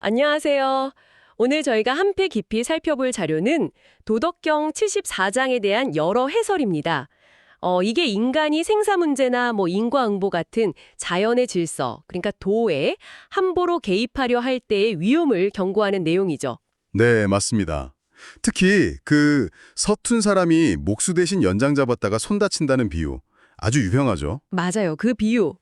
안녕하세요. 오늘 저희가 한 패 깊이 살펴볼 자료는 도덕경 74장에 대한 여러 해설입니다. 이게 인간이 생사 문제나 인과응보 같은 자연의 질서, 그러니까 도에 함부로 개입하려 할 때의 위험을 경고하는 내용이죠. 네, 맞습니다. 특히 그 서툰 사람이 목수 대신 연장 잡았다가 손 다친다는 비유 아주 유명하죠. 맞아요. 그 비유.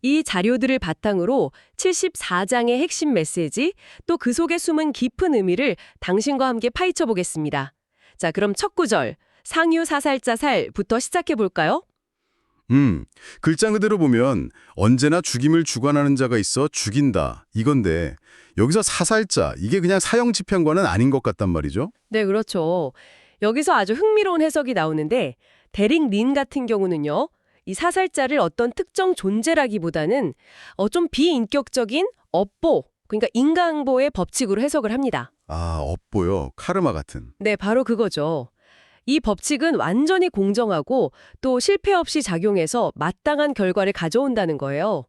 이 자료들을 바탕으로 74장의 핵심 메시지, 또 그 속에 숨은 깊은 의미를 당신과 함께 파헤쳐 보겠습니다. 자, 그럼 첫 구절, 상유사살자살부터 시작해 볼까요? 글자 그대로 보면 언제나 죽임을 주관하는 자가 있어 죽인다 이건데 여기서 사살자 이게 그냥 사형 집행관은 아닌 것 같단 말이죠. 네, 그렇죠. 여기서 아주 흥미로운 해석이 나오는데 데릭 린 같은 경우는요. 이 사살자를 어떤 특정 존재라기보다는 좀 비인격적인 업보, 그러니까 인과응보의 법칙으로 해석을 합니다. 아, 업보요. 카르마 같은. 네, 바로 그거죠. 이 법칙은 완전히 공정하고 또 실패 없이 작용해서 마땅한 결과를 가져온다는 거예요.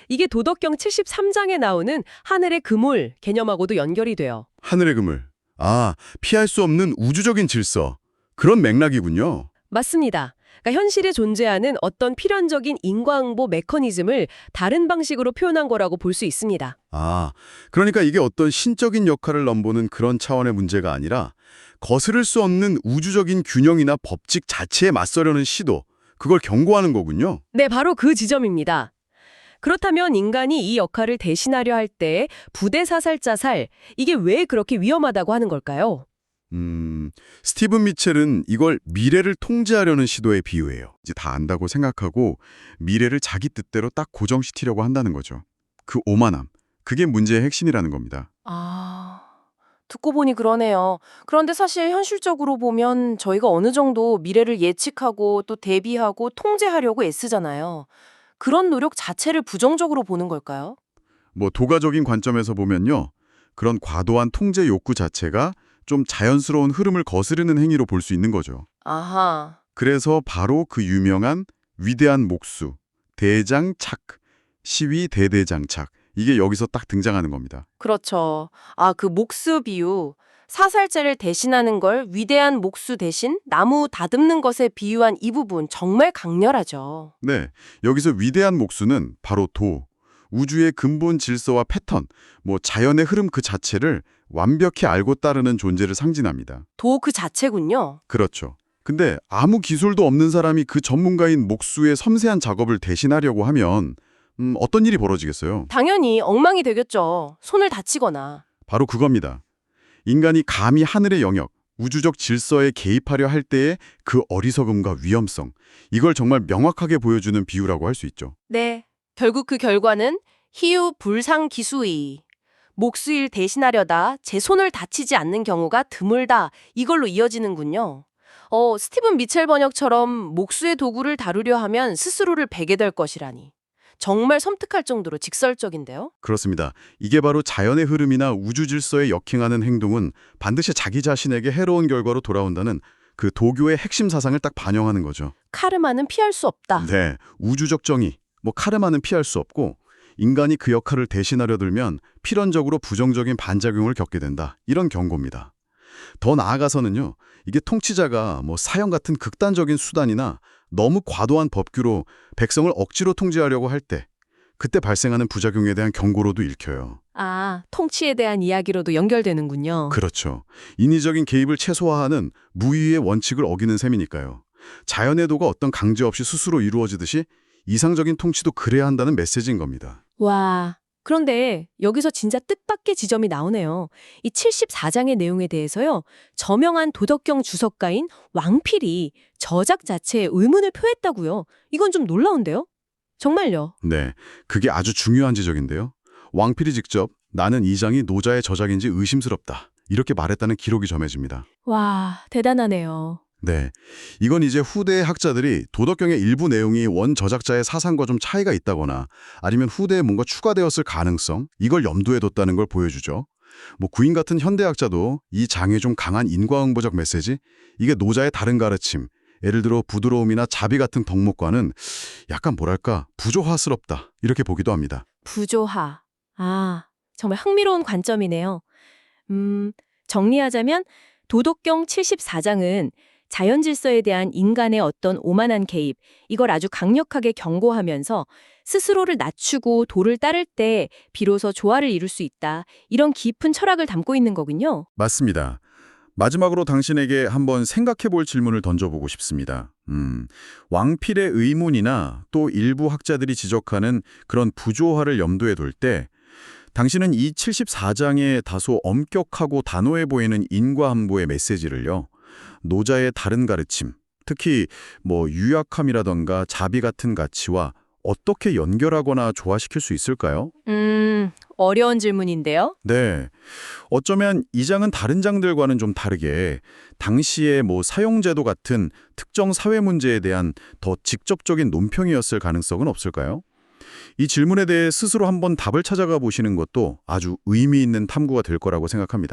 이게 도덕경 73장에 나오는 하늘의 그물 개념하고도 연결이 돼요. 하늘의 그물. 아, 피할 수 없는 우주적인 질서. 그런 맥락이군요. 맞습니다. 그러니까 현실에 존재하는 어떤 필연적인 인과응보 메커니즘을 다른 방식으로 표현한 거라고 볼 수 있습니다. 아, 그러니까 이게 어떤 신적인 역할을 넘보는 그런 차원의 문제가 아니라 거스를 수 없는 우주적인 균형이나 법칙 자체에 맞서려는 시도, 그걸 경고하는 거군요. 네, 바로 그 지점입니다. 그렇다면 인간이 이 역할을 대신하려 할 때 부대 사살자살, 이게 왜 그렇게 위험하다고 하는 걸까요? 스티븐 미첼은 이걸 미래를 통제하려는 시도에 비유해요. 이제 다 안다고 생각하고 미래를 자기 뜻대로 딱 고정시키려고 한다는 거죠. 그 오만함, 그게 문제의 핵심이라는 겁니다. 아, 듣고 보니 그러네요. 그런데 사실 현실적으로 보면 저희가 어느 정도 미래를 예측하고 또 대비하고 통제하려고 애쓰잖아요. 그런 노력 자체를 부정적으로 보는 걸까요? 뭐 도가적인 관점에서 보면요. 그런 과도한 통제 욕구 자체가 좀 자연스러운 흐름을 거스르는 행위로 볼 수 있는 거죠. 아하, 그래서 바로 그 유명한 위대한 목수, 대장착, 시위 대대장착, 이게 여기서 딱 등장하는 겁니다. 그렇죠. 아, 그 목수 비유. 사살제를 대신하는 걸 위대한 목수 대신 나무 다듬는 것에 비유한 이 부분 정말 강렬하죠. 네, 여기서 위대한 목수는 바로 도, 우주의 근본 질서와 패턴, 뭐 자연의 흐름 그 자체를 완벽히 알고 따르는 존재를 상징합니다. 도 그 자체군요. 그렇죠. 근데 아무 기술도 없는 사람이 그 전문가인 목수의 섬세한 작업을 대신하려고 하면 어떤 일이 벌어지겠어요? 당연히 엉망이 되겠죠. 손을 다치거나. 바로 그겁니다. 인간이 감히 하늘의 영역, 우주적 질서에 개입하려 할 때의 그 어리석음과 위험성, 이걸 정말 명확하게 보여주는 비유라고 할 수 있죠. 네. 결국 그 결과는 희유 불상기수의. 목수일 대신하려다 제 손을 다치지 않는 경우가 드물다. 이걸로 이어지는군요. 스티븐 미첼 번역처럼 목수의 도구를 다루려 하면 스스로를 베게 될 것이라니. 정말 섬뜩할 정도로 직설적인데요. 그렇습니다. 이게 바로 자연의 흐름이나 우주 질서에 역행하는 행동은 반드시 자기 자신에게 해로운 결과로 돌아온다는 그 도교의 핵심 사상을 딱 반영하는 거죠. 카르마는 피할 수 없다. 네, 우주적 정의, 카르마는 피할 수 없고 인간이 그 역할을 대신하려 들면 필연적으로 부정적인 반작용을 겪게 된다. 이런 경고입니다. 더 나아가서는요. 이게 통치자가 사형 같은 극단적인 수단이나 너무 과도한 법규로 백성을 억지로 통제하려고 할 때 그때 발생하는 부작용에 대한 경고로도 읽혀요. 아, 통치에 대한 이야기로도 연결되는군요. 그렇죠. 인위적인 개입을 최소화하는 무위의 원칙을 어기는 셈이니까요. 자연의 도가 어떤 강제 없이 스스로 이루어지듯이 이상적인 통치도 그래야 한다는 메시지인 겁니다. 와, 그런데 여기서 진짜 뜻밖의 지점이 나오네요. 이 74장의 내용에 대해서요. 저명한 도덕경 주석가인 왕필이 저작 자체에 의문을 표했다고요. 이건 좀 놀라운데요? 정말요? 네, 그게 아주 중요한 지적인데요. 왕필이 직접 나는 이 장이 노자의 저작인지 의심스럽다. 이렇게 말했다는 기록이 전해집니다. 와, 대단하네요. 네, 이건 이제 후대의 학자들이 도덕경의 일부 내용이 원 저작자의 사상과 좀 차이가 있다거나 아니면 후대에 뭔가 추가되었을 가능성, 이걸 염두에 뒀다는 걸 보여주죠. 구인 같은 현대학자도 이 장에 좀 강한 인과응보적 메시지, 이게 노자의 다른 가르침, 예를 들어 부드러움이나 자비 같은 덕목과는 약간 뭐랄까 부조화스럽다 이렇게 보기도 합니다. 부조화. 아, 정말 흥미로운 관점이네요. 정리하자면 도덕경 74장은 자연 질서에 대한 인간의 어떤 오만한 개입, 이걸 아주 강력하게 경고하면서 스스로를 낮추고 도를 따를 때 비로소 조화를 이룰 수 있다. 이런 깊은 철학을 담고 있는 거군요. 맞습니다. 마지막으로 당신에게 한번 생각해 볼 질문을 던져보고 싶습니다. 왕필의 의문이나 또 일부 학자들이 지적하는 그런 부조화를 염두에 둘 때 당신은 이 74장의 다소 엄격하고 단호해 보이는 인과함보의 메시지를요. 노자의 다른 가르침, 특히 유약함이라던가 자비 같은 가치와 어떻게 연결하거나 조화시킬 수 있을까요? 어려운 질문인데요. 네. 어쩌면 이 장은 다른 장들과는 좀 다르게 당시의 사용제도 같은 특정 사회 문제에 대한 더 직접적인 논평이었을 가능성은 없을까요? 이 질문에 대해 스스로 한번 답을 찾아가 보시는 것도 아주 의미 있는 탐구가 될 거라고 생각합니다.